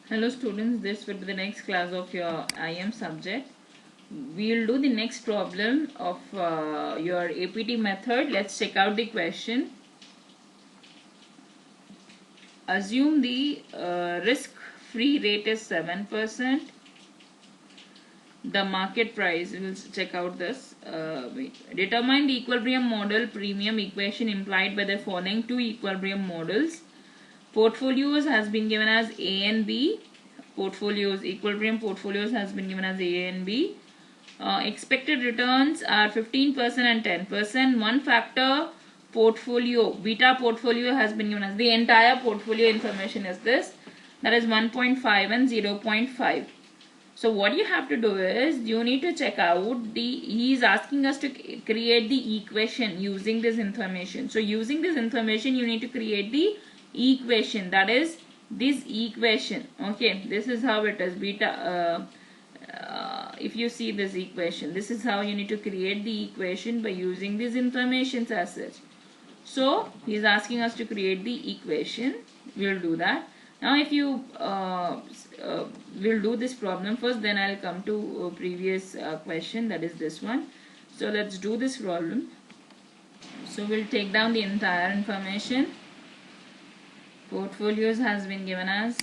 Hello students, this will be the next class of your IM subject. We will do the next problem of your APT method. Let's check out the question. Assume the risk-free rate is 7%. The market price, we'll check out this. Determine the equilibrium model premium equation implied by the following two equilibrium models. Portfolios has been given as A and B. Equilibrium portfolios has been given as A and B. Expected returns are 15% and 10%. One factor portfolio, beta portfolio has been given as the entire portfolio information is this. That is 1.5 and 0.5. So what you have to do is you need to check out he is asking us to create the equation using this information. So using this information you need to create the equation, that is this equation. Okay, this is how it is beta. If you see this equation, this is how you need to create the equation by using these informations as such. So he is asking us to create the equation. We will do that. Now if you will do this problem first, then I'll come to previous question, that is this one. So let's do this problem. So we'll take down the entire information. Portfolios has been given as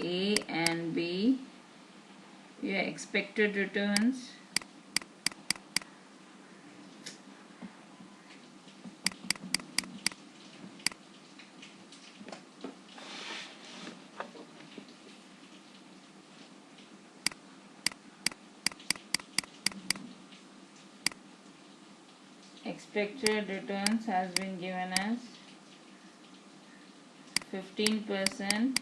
A and B. Yeah, expected returns. Expected returns has been given as 15%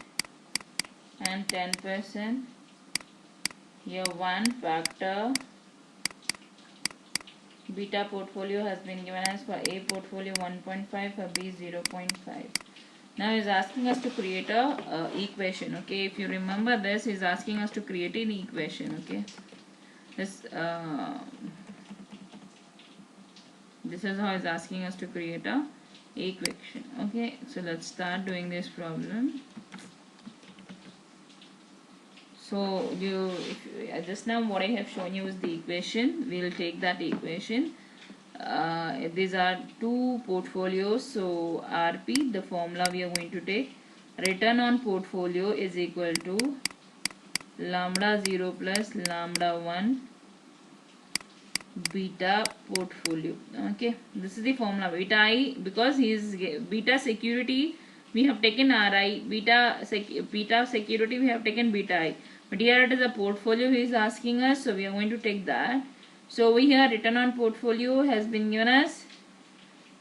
and 10%. Here one factor beta portfolio has been given as for A portfolio 1.5, for B 0.5. Now he is asking us to create a equation. Okay, if you remember this, he is asking us to create an equation. Okay, this is how he is asking us to create a equation. Okay, so let's start doing this problem. So just now what I have shown you is the equation. We will take that equation. These are two portfolios. So RP, the formula we are going to take, return on portfolio is equal to lambda 0 plus lambda 1 beta portfolio. Okay, this is the formula. Beta I, because he is beta security, we have taken RI. Beta security, we have taken beta I. But here it is a portfolio he is asking us, so we are going to take that. So over here return on portfolio has been given us.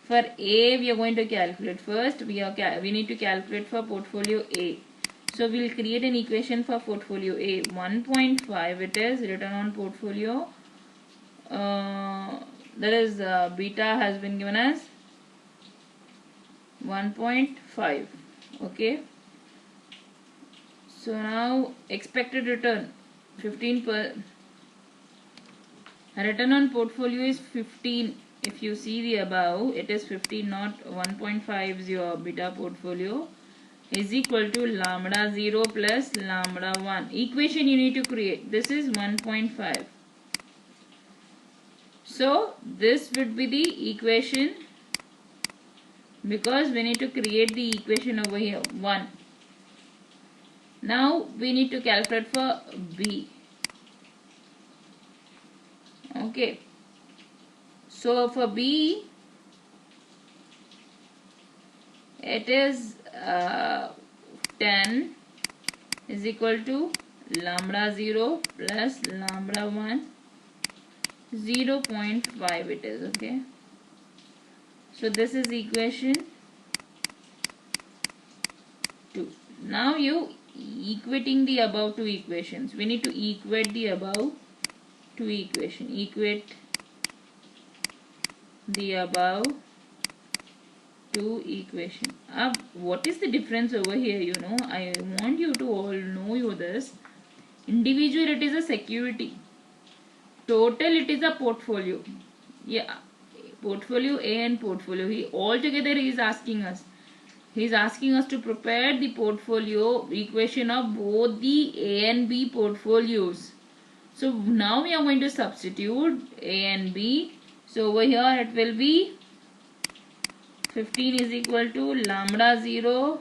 For A we are going to calculate first. We need to calculate for portfolio A. So we will create an equation for portfolio A. 1.5 it is return on portfolio. That is beta has been given as 1.5. Okay. So now expected return 15%. Return on portfolio is 15. If you see the above, it is 15, not 1.50. Beta portfolio is equal to lambda 0 plus lambda 1. Equation you need to create. This is 1.5. So this would be the equation, because we need to create the equation over here 1. Now we need to calculate for B. Okay, so for B it is 10 is equal to lambda 0 plus lambda 1, 0.5 it is. Okay, so this is equation 2. Now you equating the above two equations. We need to equate the above two equation. Equate the above two equation. What is the difference over here? You know, I want you to all know this. Individual it is a security. Total it is a portfolio. Yeah, portfolio A and portfolio. All together he is asking us. he's asking us to prepare the portfolio equation of both the A and B portfolios. So now we are going to substitute A and B. So over here it will be 15 is equal to lambda 0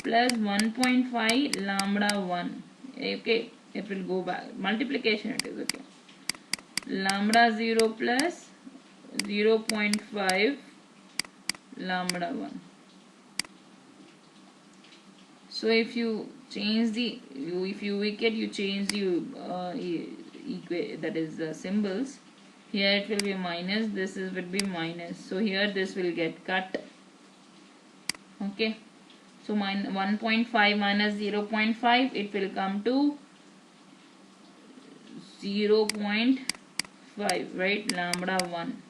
plus 1.5 lambda 1. Okay, it will go back. Multiplication it is, okay. Lambda 0 plus 0.5 lambda 1. So if you change the, if you wicket, you change the that is the symbols. Here it will be minus, this is would be minus. So here this will get cut. Okay. So 1.5 minus 0.5, it will come to 0.5, right? Lambda 1.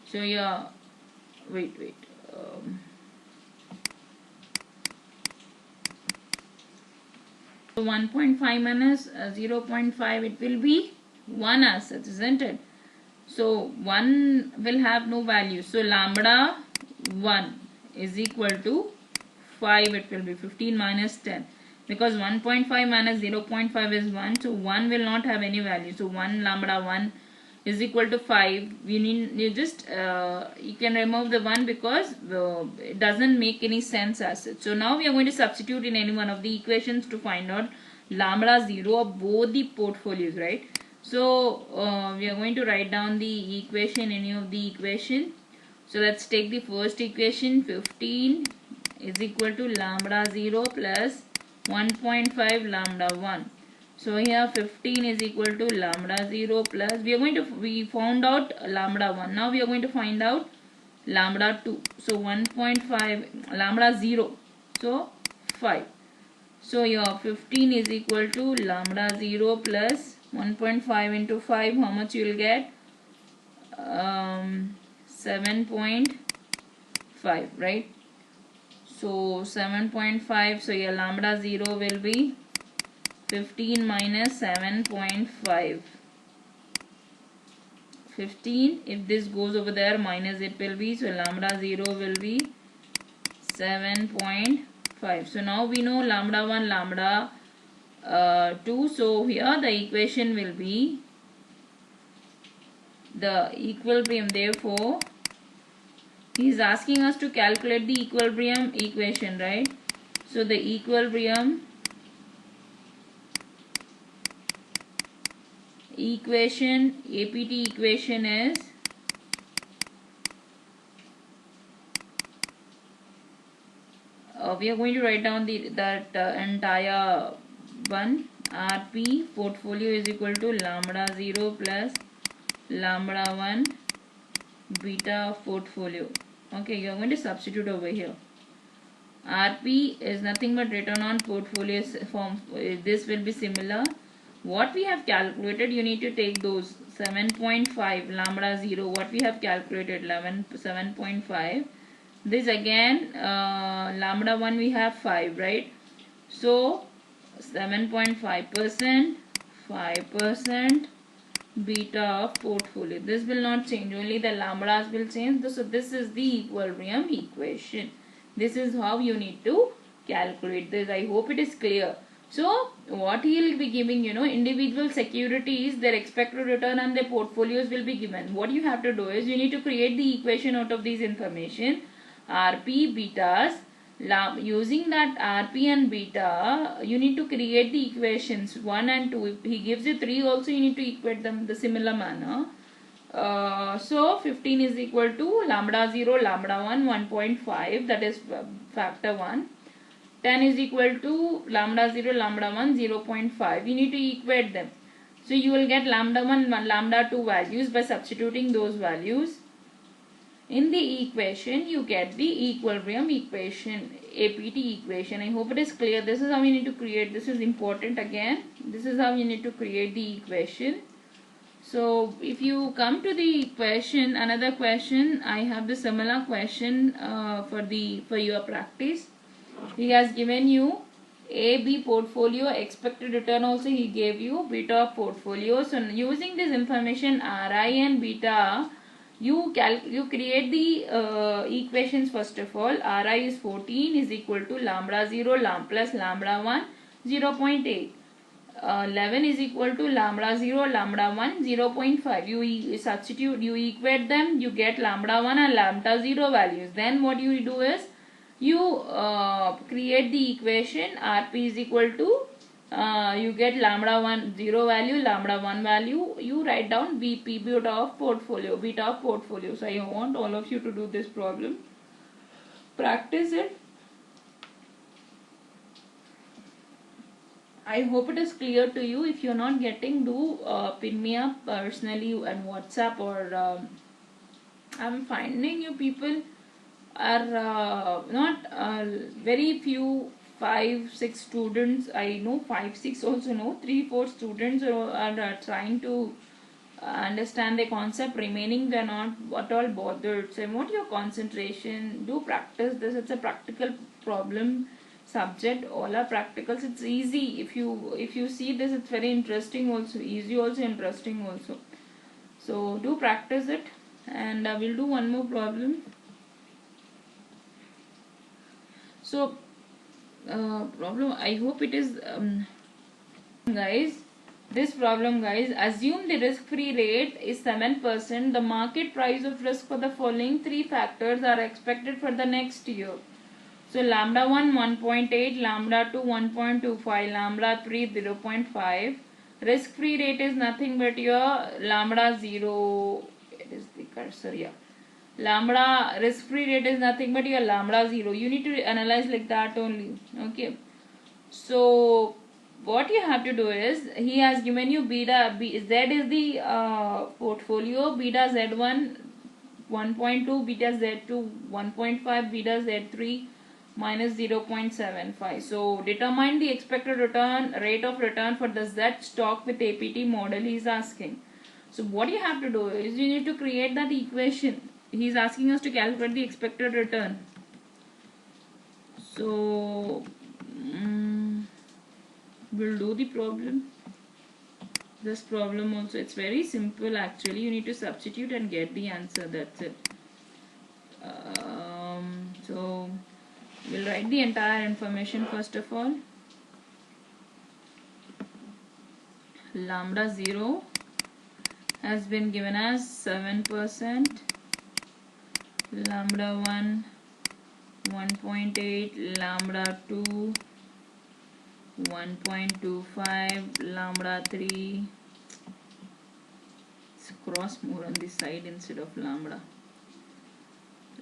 So yeah, wait. So 1.5 minus 0.5, it will be 1 as such, isn't it? So 1 will have no value. So lambda 1 is equal to 5. It will be 15 minus 10. Because 1.5 minus 0.5 is 1. So 1 will not have any value. So 1 lambda 1 is equal to 5. You can remove the 1 because it doesn't make any sense as such. So now we are going to substitute in any one of the equations to find out lambda 0 of both the portfolios, right? So we are going to write down the equation, any of the equation. So let's take the first equation. 15 is equal to lambda 0 plus 1.5 lambda 1. So here 15 is equal to lambda 0 plus, we found out lambda 1. Now we are going to find out lambda 2. So 1.5 lambda 0. So 5. So your 15 is equal to lambda 0 plus 1.5 into 5. How much you will get? 7.5, right? So 7.5. So your lambda 0 will be 15 minus 7.5. 15, if this goes over there, minus it will be, so lambda 0 will be 7.5. So now we know lambda 1, lambda 2. So here the equation will be the equilibrium. Therefore, he is asking us to calculate the equilibrium equation, right? So the equilibrium equation, APT equation is we are going to write down that entire one. RP portfolio is equal to lambda 0 plus lambda 1 beta portfolio. Okay, you are going to substitute over here. RP is nothing but return on portfolio form. This will be similar. What we have calculated, you need to take those 7.5 lambda 0, what we have calculated 7.5. This again lambda 1 we have 5, right? So 7.5%, 5% beta of portfolio. This will not change, only the lambdas will change. So this is the equilibrium equation. This is how you need to calculate this. I hope it is clear. So what he will be giving, individual securities, their expected return and their portfolios will be given. What you have to do is you need to create the equation out of these information. RP, betas, using that RP and beta, you need to create the equations 1 and 2. If he gives you 3 also, you need to equate them the similar manner. So 15 is equal to lambda 0, lambda 1, 1.5, that is factor 1. 10 is equal to lambda 0, lambda 1, 0.5. You need to equate them. So you will get lambda 1, lambda 2 values by substituting those values. In the equation, you get the equilibrium equation, APT equation. I hope it is clear. This is how you need to create. This is important again. This is how you need to create the equation. So if you come to the question, another question, I have the similar question for your practice. He has given you AB portfolio, expected return also he gave you, beta portfolio. So using this information RI and beta, You create the equations first of all. Ri is 14 is equal to lambda 0 plus lambda 1 0.8. 11 is equal to lambda 0 lambda 1 0.5. You substitute, you equate them, you get lambda 1 and lambda 0 values. Then what you do is you create the equation rp is equal to you get lambda 1 0 value, lambda 1 value. You write down BP, beta of portfolio. So I want all of you to do this problem. Practice it. I hope it is clear to you. If you're not getting, do pin me up personally on WhatsApp or I'm finding you people are not very few, 5-6 students. I know 5-6 also know 3-4 students are trying to understand the concept. Remaining they're not at all bothered. So I want your concentration. Do practice this. It's a practical problem subject. All are practicals. It's easy. If you see this, it's very interesting also. Easy also, interesting also. So do practice it, and we'll do one more problem. So problem, I hope it is guys, this problem guys, assume the risk-free rate is 7%. The market price of risk for the following 3 factors are expected for the next year. So lambda 1 1.8, lambda 2 1.25, lambda 3 0.5. Risk-free rate is nothing but your lambda 0. It is the cursor here. Lambda risk-free rate is nothing but your lambda 0. You need to analyze like that only. Okay. So what you have to do is, he has given you beta z is the portfolio, beta z1 1.2, beta z2 1.5, beta z3 minus 0.75. So determine the expected rate of return for the Z stock with APT model he is asking. So what you have to do is, you need to create that equation. He is asking us to calculate the expected return. So we'll do the problem. This problem also, it's very simple actually. You need to substitute and get the answer. That's it. So we'll write the entire information first of all. Lambda 0 has been given as 7%, lambda 1 1.8, lambda 2 1.25, lambda 3, let's cross more on this side instead of lambda,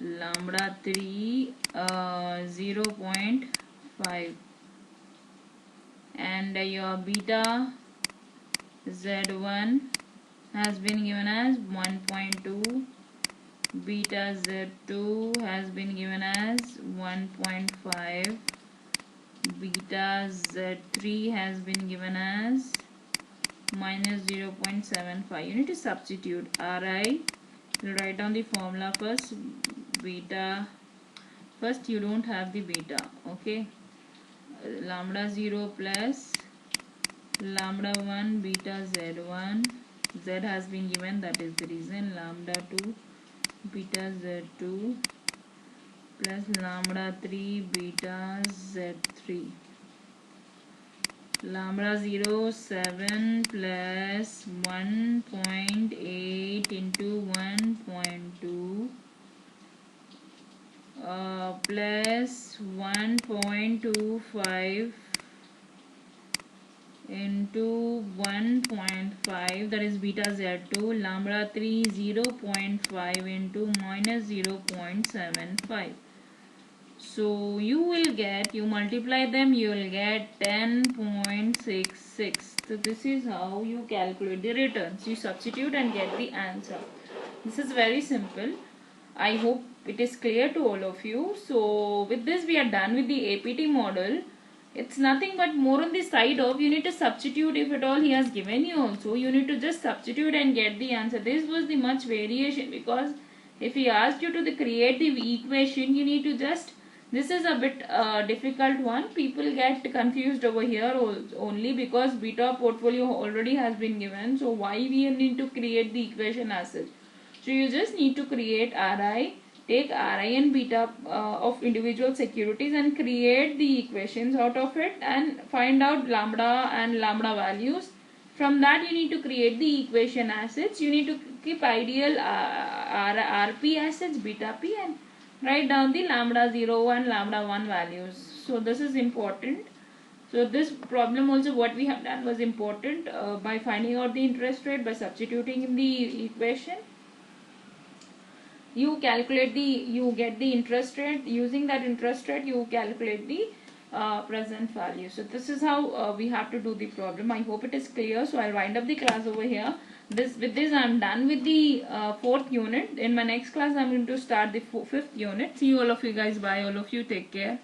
lambda 3 0.5, and your beta z1 has been given as 1.2, beta z2 has been given as 1.5, beta z3 has been given as minus 0.75. You need to substitute Ri. You write down the formula first. Beta, first you don't have the beta, okay. Lambda 0 plus lambda 1 beta z1, z has been given, that is the reason, lambda 2 beta z2 plus lambda 3 beta z3, lambda 0 7 plus 1.8 into 1.2 plus 1.25 into 1.5, that is beta z2, lambda 3 0.5 into minus 0.75. So you will get, you multiply them, you will get 10.66. So this is how you calculate the returns. You substitute and get the answer. This is very simple. I hope it is clear to all of you. So with this we are done with the APT model. It's nothing but more on the side of, you need to substitute if at all he has given you also. You need to just substitute and get the answer. This was the much variation, because if he asked you to create the equation, you need to just, this is a bit difficult one. People get confused over here only because beta portfolio already has been given. So why we need to create the equation as such? So you just need to create RI, take RI and beta of individual securities and create the equations out of it and find out lambda and lambda values. From that you need to create the equation assets. You need to keep ideal RP assets, beta P, and write down the lambda 0 and lambda 1 values. So this is important. So this problem also what we have done was important by finding out the interest rate by substituting in the equation. You calculate you get the interest rate. Using that interest rate you calculate the present value. So this is how we have to do the problem. I hope it is clear. So I'll wind up the class over here. With this I'm done with the 4th unit. In my next class I'm going to start the 5th unit. See you all of you guys. Bye all of you. Take care.